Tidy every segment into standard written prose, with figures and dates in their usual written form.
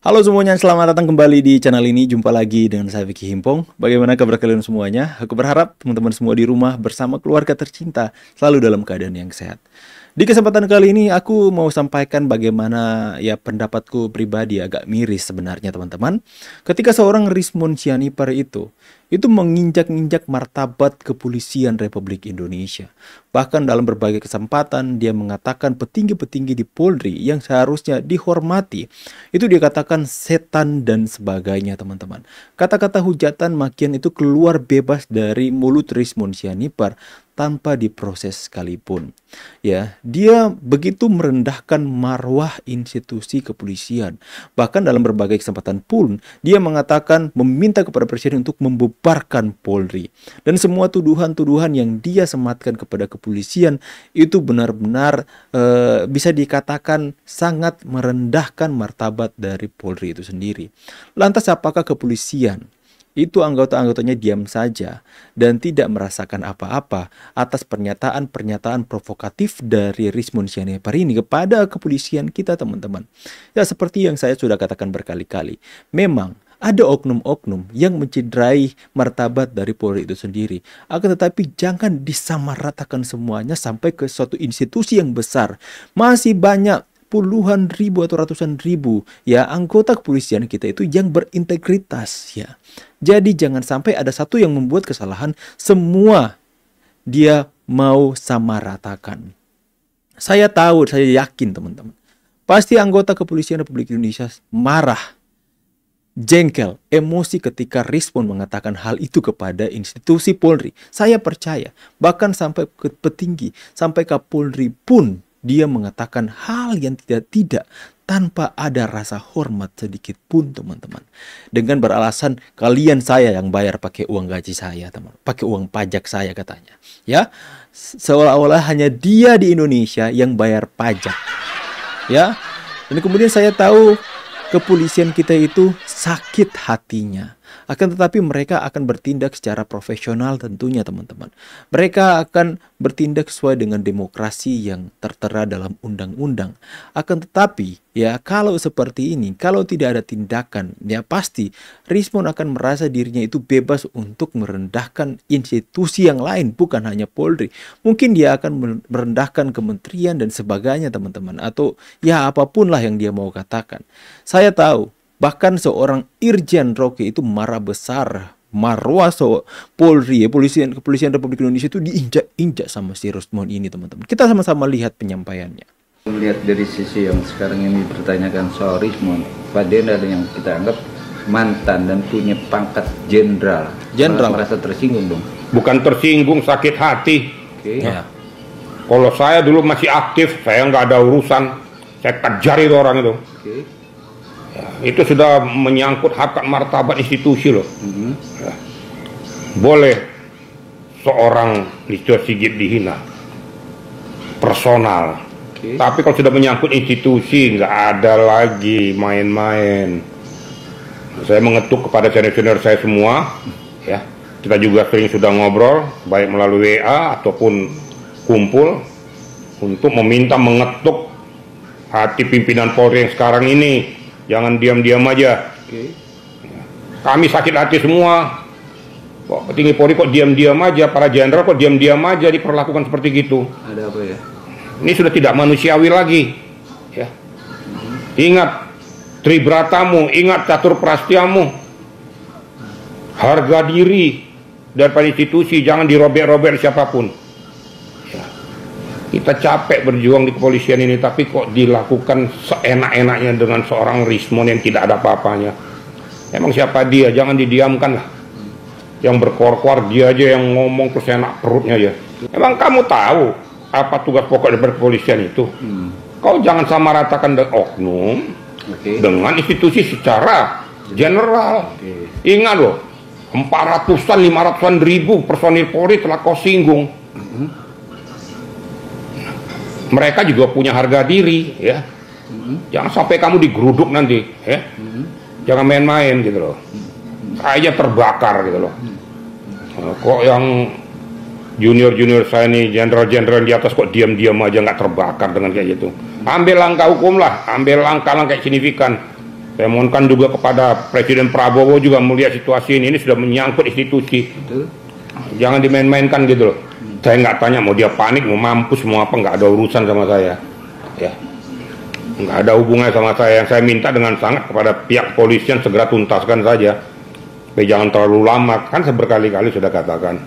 Halo semuanya, selamat datang kembali di channel ini. Jumpa lagi dengan saya Vicky Himpong. Bagaimana kabar kalian semuanya? Aku berharap teman-teman semua di rumah bersama keluarga tercinta selalu dalam keadaan yang sehat. Di kesempatan kali ini aku mau sampaikan bagaimana pendapatku pribadi agak miris sebenarnya teman-teman. Ketika seorang Rismond Sianipar itu menginjak-injak martabat kepolisian Republik Indonesia. Bahkan dalam berbagai kesempatan dia mengatakan petinggi-petinggi di Polri yang seharusnya dihormati itu dia katakan setan dan sebagainya teman-teman. Kata-kata hujatan makian itu keluar bebas dari mulut Rismond Sianipar tanpa diproses sekalipun. Ya, dia begitu merendahkan marwah institusi kepolisian. Bahkan dalam berbagai kesempatan pun dia mengatakan meminta kepada presiden untuk membubarkan Polri. Dan semua tuduhan-tuduhan yang dia sematkan kepada kepolisian itu benar-benar bisa dikatakan sangat merendahkan martabat dari Polri itu sendiri. Lantas apakah kepolisian itu anggota-anggotanya diam saja dan tidak merasakan apa-apa atas pernyataan-pernyataan provokatif dari Rismond Sianipar ini kepada kepolisian kita teman-teman? Ya, seperti yang saya sudah katakan berkali-kali, memang ada oknum-oknum yang mencederai martabat dari Polri itu sendiri. Akan tetapi jangan disamaratakan semuanya sampai ke suatu institusi yang besar. Masih banyak puluhan ribu atau ratusan ribu anggota kepolisian kita itu yang berintegritas ya. Jadi jangan sampai ada satu yang membuat kesalahan, semua dia mau samaratakan. Saya tahu, saya yakin teman-teman, pasti anggota kepolisian Republik Indonesia marah, jengkel, emosi ketika Rismond mengatakan hal itu kepada institusi Polri. Saya percaya, bahkan sampai ke petinggi, sampai Kapolri pun dia mengatakan hal yang tidak tanpa ada rasa hormat sedikit pun teman-teman. Dengan beralasan kalian saya yang bayar pakai uang gaji saya teman, pakai uang pajak saya katanya. Ya, seolah-olah hanya dia di Indonesia yang bayar pajak. Ya, dan kemudian saya tahu kepolisian kita itu sakit hatinya. Akan tetapi mereka akan bertindak secara profesional tentunya teman-teman. Mereka akan bertindak sesuai dengan demokrasi yang tertera dalam undang-undang. Akan tetapi kalau seperti ini, kalau tidak ada tindakan, pasti Rismond akan merasa dirinya itu bebas untuk merendahkan institusi yang lain, bukan hanya Polri. Mungkin dia akan merendahkan kementerian dan sebagainya teman-teman. Atau apapun lah yang dia mau katakan. Saya tahu bahkan seorang Irjen Rocky itu marah besar, marwah Polri, kepolisian Republik Indonesia itu diinjak-injak sama si Rismond ini teman-teman. Kita sama-sama lihat penyampaiannya. Melihat dari sisi yang sekarang ini dipertanyakan soal Rismond, Pak Denda yang kita anggap mantan dan punya pangkat jenderal, merasa tersinggung dong? Bukan tersinggung, sakit hati. Ya. Kalau saya dulu masih aktif, saya nggak ada urusan, saya kejar itu orang itu. Ya, itu sudah menyangkut harkat martabat institusi loh. Ya. Boleh seorang Listio Sigit dihina personal, tapi kalau sudah menyangkut institusi nggak ada lagi main-main. Saya mengetuk kepada senior-senior saya semua, ya. Kita juga sering sudah ngobrol, baik melalui WA ataupun kumpul untuk meminta mengetuk hati pimpinan Polri yang sekarang ini. Jangan diam-diam aja. Kami sakit hati semua. Kok petinggi Polri kok diam-diam aja, para jenderal kok diam-diam aja diperlakukan seperti gitu. Ada apa ya? Ini sudah tidak manusiawi lagi. Ya. Ingat Tribratamu, ingat Catur Prastiamu. Harga diri daripada institusi, jangan dirobek-robek siapapun. Kita capek berjuang di kepolisian ini, tapi kok dilakukan seenak-enaknya dengan seorang Rismond yang tidak ada apa-apanya. Emang siapa dia? Jangan didiamkan lah. Yang berkor-kor dia aja yang ngomong terus enak perutnya aja. Emang kamu tahu apa tugas pokok dari kepolisian itu? Kau jangan samaratakan dengan oknum dengan institusi secara general. Ingat loh, 400-an, 500-an ribu personil Polri telah kau singgung. Mereka juga punya harga diri, ya. Jangan sampai kamu digeruduk nanti, ya. Jangan main-main gitu loh. Kayaknya terbakar gitu loh. Kok yang junior-junior saya nih, jenderal-jenderal di atas kok diam-diam aja nggak terbakar dengan kayak gitu. Ambil langkah hukum lah, ambil langkah-langkah signifikan. Saya mohonkan juga kepada Presiden Prabowo juga melihat situasi ini sudah menyangkut institusi. Betul. Jangan dimain-mainkan gitu loh. Saya nggak tanya mau dia panik, mau mampus, mau apa, nggak ada urusan sama saya. Ya, nggak ada hubungannya sama saya. Yang saya minta dengan sangat kepada pihak polisian segera tuntaskan saja. Tapi jangan terlalu lama. Kan saya berkali-kali sudah katakan.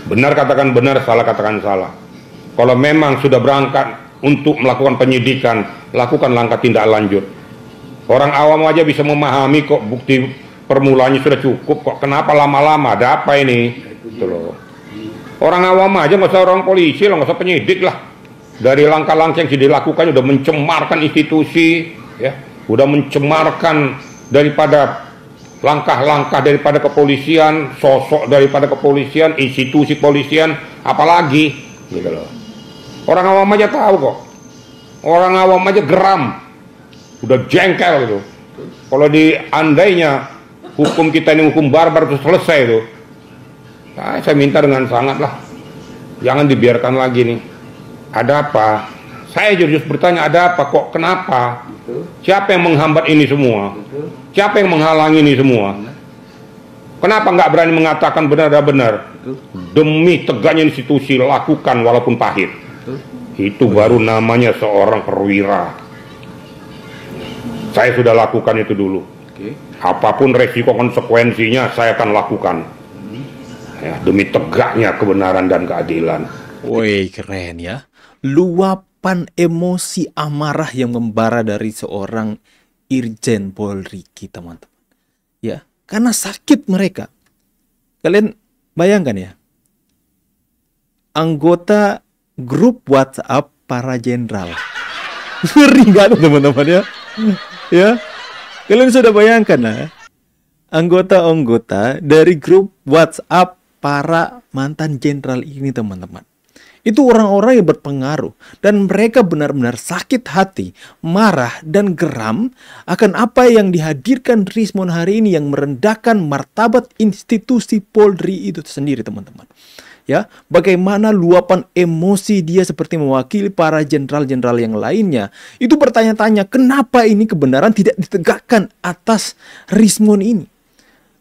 Benar katakan benar, salah katakan salah. Kalau memang sudah berangkat untuk melakukan penyidikan, lakukan langkah tindak lanjut. Orang awam aja bisa memahami kok, bukti permulanya sudah cukup kok. Kenapa lama-lama? Ada apa ini? Gitu loh. Orang awam aja, nggak usah orang polisi lah, nggak usah penyidik lah. Dari langkah-langkah yang sudah dilakukan udah mencemarkan institusi, ya, udah mencemarkan daripada langkah-langkah daripada kepolisian, sosok daripada kepolisian, institusi polisian, apalagi, gitu loh. Orang awam aja tahu kok. Orang awam aja geram. Udah jengkel gitu. Kalau andainya hukum kita ini hukum barbar itu selesai itu, nah, saya minta dengan sangat lah, jangan dibiarkan lagi nih. Ada apa? Saya jujur bertanya, ada apa kok? Kenapa? Siapa yang menghambat ini semua? Siapa yang menghalangi ini semua? Kenapa nggak berani mengatakan benar dan benar? Demi tegaknya institusi, lakukan walaupun pahit. Itu baru namanya seorang perwira. Saya sudah lakukan itu dulu. Apapun resiko konsekuensinya saya akan lakukan. Ya, demi tegaknya kebenaran dan keadilan. Woi, keren ya. Luapan emosi amarah yang membara dari seorang Irjen Polri, teman-teman. Ya, karena sakit mereka. Kalian bayangkan ya. Anggota grup WhatsApp para jenderal. Ngeri nggak teman-teman ya? Ya, kalian sudah bayangkan lah, anggota-anggota dari grup WhatsApp para mantan jenderal ini teman-teman. Itu orang-orang yang berpengaruh dan mereka benar-benar sakit hati, marah dan geram akan apa yang dihadirkan Rismon hari ini yang merendahkan martabat institusi Polri itu sendiri teman-teman. Ya, bagaimana luapan emosi dia seperti mewakili para jenderal-jenderal yang lainnya. Itu bertanya-tanya, kenapa ini kebenaran tidak ditegakkan atas Rismon ini?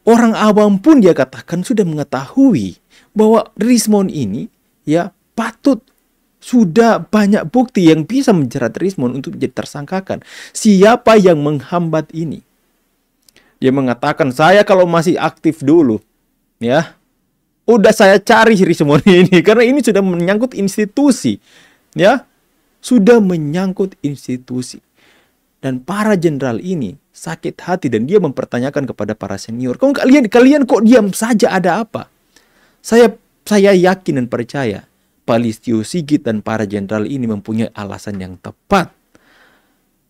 Orang awam pun dia katakan sudah mengetahui bahwa Rismon ini ya patut, sudah banyak bukti yang bisa menjerat Rismon untuk menjadi tersangkakan. Siapa yang menghambat ini? Dia mengatakan, saya kalau masih aktif dulu, ya, udah saya cari Rismon ini karena ini sudah menyangkut institusi, ya, sudah menyangkut institusi. Dan para jenderal ini sakit hati dan dia mempertanyakan kepada para senior, kalian kok diam saja, ada apa? Saya yakin dan percaya Pak Listio Sigit dan para jenderal ini mempunyai alasan yang tepat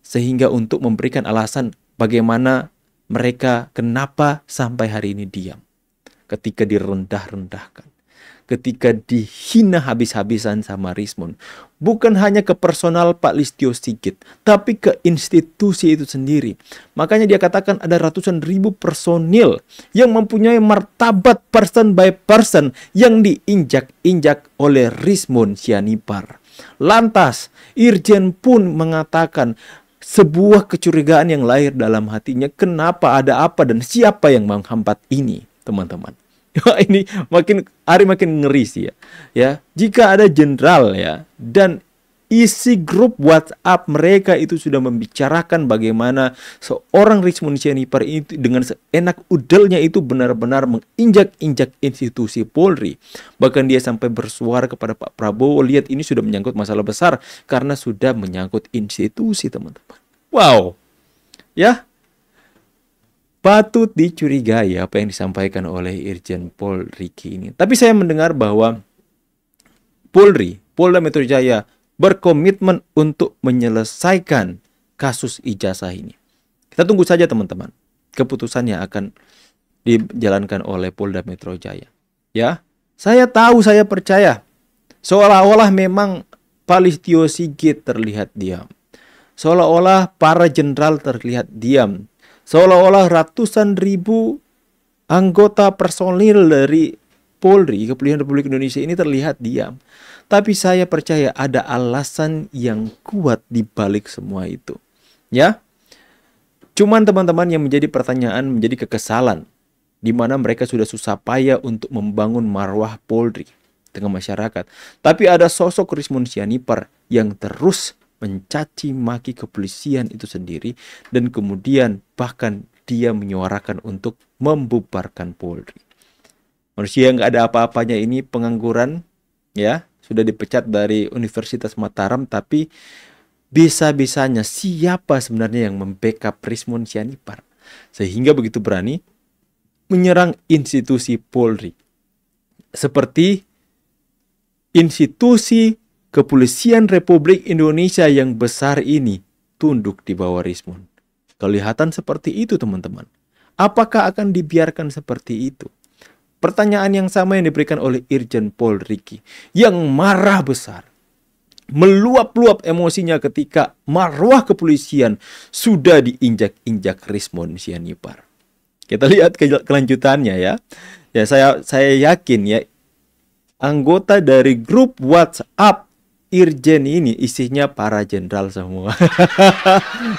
sehingga untuk memberikan alasan bagaimana mereka kenapa sampai hari ini diam. Ketika direndah-rendahkan, ketika dihina habis-habisan sama Rismon, bukan hanya ke personal Pak Listio Sigit, tapi ke institusi itu sendiri. Makanya dia katakan ada ratusan ribu personil yang mempunyai martabat person by person yang diinjak-injak oleh Rismon Sianipar. Lantas, Irjen pun mengatakan sebuah kecurigaan yang lahir dalam hatinya, kenapa, ada apa, dan siapa yang menghambat ini, teman-teman. Ini makin hari makin ngeri sih ya. Ya, jika ada jenderal ya dan isi grup WhatsApp mereka itu sudah membicarakan bagaimana seorang Rismon Sianipar itu dengan seenak udelnya itu benar-benar menginjak-injak institusi Polri. Bahkan dia sampai bersuara kepada Pak Prabowo, lihat ini sudah menyangkut masalah besar karena sudah menyangkut institusi, teman-teman. Wow. Ya. Patut dicurigai apa yang disampaikan oleh Irjen Polri ini. Tapi saya mendengar bahwa Polda Metro Jaya berkomitmen untuk menyelesaikan kasus ijazah ini. Kita tunggu saja teman-teman, keputusan yang akan dijalankan oleh Polda Metro Jaya. Ya, saya tahu, saya percaya, seolah-olah memang Pak Listio Sigit terlihat diam. Seolah-olah para jenderal terlihat diam. Seolah-olah ratusan ribu anggota personil dari Polri, Kepolisian Republik Indonesia ini terlihat diam. Tapi saya percaya ada alasan yang kuat di balik semua itu. Ya. Cuman teman-teman yang menjadi pertanyaan, menjadi kekesalan, di mana mereka sudah susah payah untuk membangun marwah Polri tengah masyarakat. Tapi ada sosok Rismon Sianipar yang terus mencaci maki kepolisian itu sendiri, dan kemudian bahkan dia menyuarakan untuk membubarkan Polri. Manusia yang nggak ada apa-apanya ini pengangguran, ya, sudah dipecat dari Universitas Mataram, tapi bisa-bisanya siapa sebenarnya yang membackup Rismon Sianipar sehingga begitu berani menyerang institusi Polri. Seperti institusi Kepolisian Republik Indonesia yang besar ini tunduk di bawah Rismon. Kelihatan seperti itu, teman-teman. Apakah akan dibiarkan seperti itu? Pertanyaan yang sama yang diberikan oleh Irjen Pol Riki yang marah besar, meluap-luap emosinya ketika marwah kepolisian sudah diinjak-injak Rismon Sianipar. Kita lihat kelanjutannya ya. Ya, saya yakin ya, anggota dari grup WhatsApp Irjen ini isinya para jenderal semua.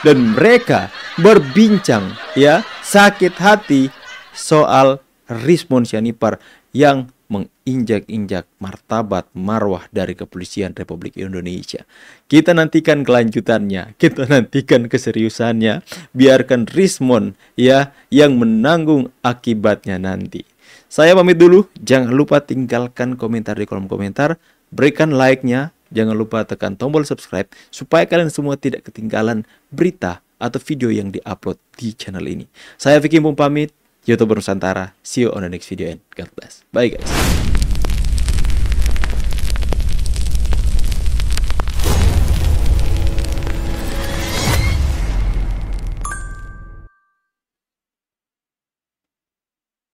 Dan mereka berbincang ya, sakit hati soal Rismon Sianipar yang menginjak-injak martabat marwah dari Kepolisian Republik Indonesia. Kita nantikan kelanjutannya, kita nantikan keseriusannya. Biarkan Rismon ya yang menanggung akibatnya nanti. Saya pamit dulu, jangan lupa tinggalkan komentar di kolom komentar, berikan like-nya, jangan lupa tekan tombol subscribe supaya kalian semua tidak ketinggalan berita atau video yang diupload di channel ini. Saya Vicky Himpong pamit. YouTuber Nusantara. See you on the next video and God bless. Bye guys.